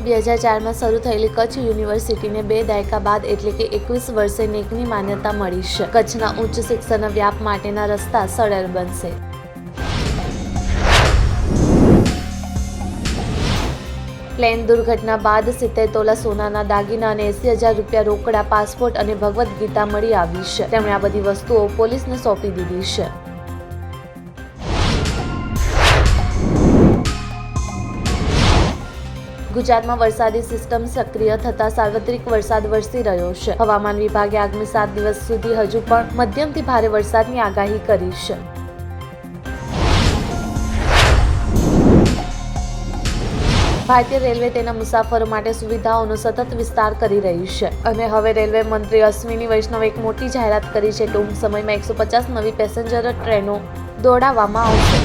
2004માં શરૂ થયેલી કચ્છ યુનિવર્સિટીને 2 દાયકા બાદ એટલે કે 21 વર્ષે નેકની માન્યતા મળી છે। કચ્છના ઉચ્ચ શિક્ષણના વ્યાપ માટેના રસ્તા સરળ બનશે। પ્લેન દુર્ઘટના બાદ 70 તોલા સોનાના દાગીના અને 80,000 રૂપિયા રોકડા, પાસપોર્ટ અને ભગવદ્ ગીતા મળી આવી છે। તેમણે આ બધી વસ્તુઓ પોલીસને સોંપી દીધી છે। ગુજરાતમાં વરસાદી સિસ્ટમ સક્રિય થતા સાર્વત્રિક વરસાદ વરસી રહ્યો છે। હવામાન વિભાગે આગામી 7 દિવસ સુધી હજુ પણ મધ્યમથી ભારે વરસાદની આગાહી કરી છે। ભારતીય રેલવે તેના મુસાફરો માટે સુવિધાઓનો સતત વિસ્તાર કરી રહી છે અને હવે રેલવે મંત્રી અશ્વિની વૈષ્ણવે એક મોટી જાહેરાત કરી છે। ટૂંક સમયમાં 150 નવી પેસેન્જર ટ્રેનો દોડાવવામાં આવશે।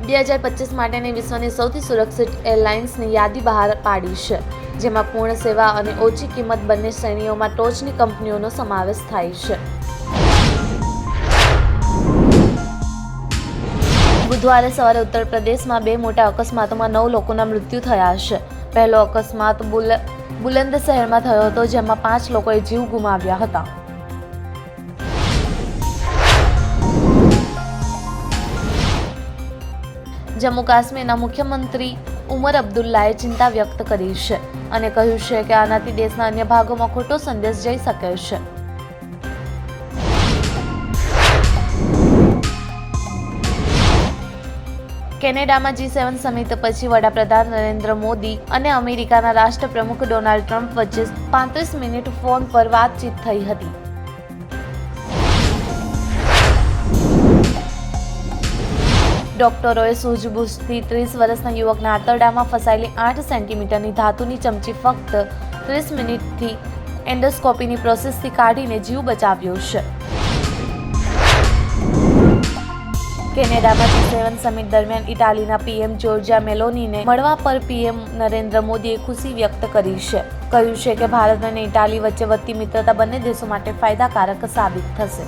2025 માટેની વિશ્વની સૌથી સુરક્ષિત એરલાઇન્સની યાદી બહાર પાડી છે, જેમાં પૂર્ણ સેવા અને ઓછી કિંમત બંને શ્રેણીઓમાં ટોચની કંપનીઓનો સમાવેશ થાય છે। બુધવારે સવારે ઉત્તર પ્રદેશમાં 2 મોટા અકસ્માતોમાં 9 લોકોના મૃત્યુ થયા છે। પહેલો અકસ્માત બુલંદ શહેરમાં થયો હતો, જેમાં 5 લોકોએ જીવ ગુમાવ્યા હતા। જમ્મુ કાશ્મીરના મુખ્યમંત્રી ઉમર અબ્દુલ્લાએ ચિંતા વ્યક્ત કરી છે અને કહ્યું છે કે આનાથી દેશના અન્ય ભાગોમાં ખોટો સંદેશ જઈ શકે છે। કેનેડામાં G7 સમિટ પછી વડાપ્રધાન નરેન્દ્ર મોદી અને અમેરિકાના રાષ્ટ્રપ્રમુખ ડોનાલ્ડ ટ્રમ્પ વચ્ચે 35 મિનિટ ફોન પર વાતચીત થઈ હતી। ડોક્ટરોએ સૂઝબૂઝથી 30 વર્ષના યુવકના આંતરડામાં ફસાયેલી 8 સેન્ટીમીટરની ધાતુની ચમચી ફક્ત 30 મિનિટથી એન્ડોસ્કોપીની પ્રોસેસથી કાઢીને જીવ બચાવ્યો છે। કેનેડામાં G7 સમિટ દરમિયાન ઇટાલીના PM જોર્જિયા મેલોનીને મળવા પર PM નરેન્દ્ર મોદીએ ખુશી વ્યક્ત કરી છે। કહ્યું છે કે ભારત અને ઇટાલી વચ્ચે વધતી મિત્રતા બંને દેશો માટે ફાયદાકારક સાબિત થશે।